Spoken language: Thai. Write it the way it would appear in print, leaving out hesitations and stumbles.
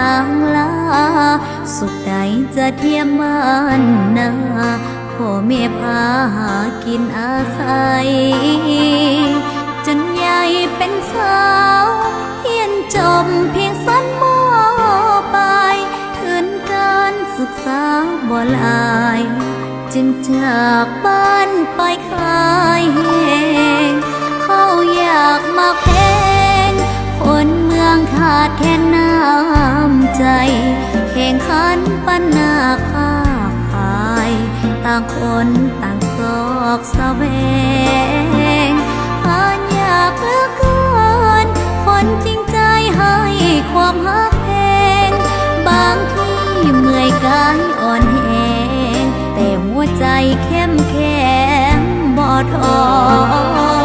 างลาสุขใดจะเทียมมันนาพ่อแม่พาหากินอาศัยจนใหญ่เป็นสาวเรียนจบเพียงสั้นม.ปลายทุนการศึกษาบ่หลายจึงจากบ้านไปขายแหงเขาอยากมาแพงคนเมืองขาดแค่น้ำใจแข่งขันปันหน้าค้าขายต่างคนต่างซอกแสวงหายากเหลือเกินคนจริงใจให้ความฮักแพงบางที่เมื่อยกายอ่อนแรงแต่หัวใจเข้มแข็งบ่ท้อ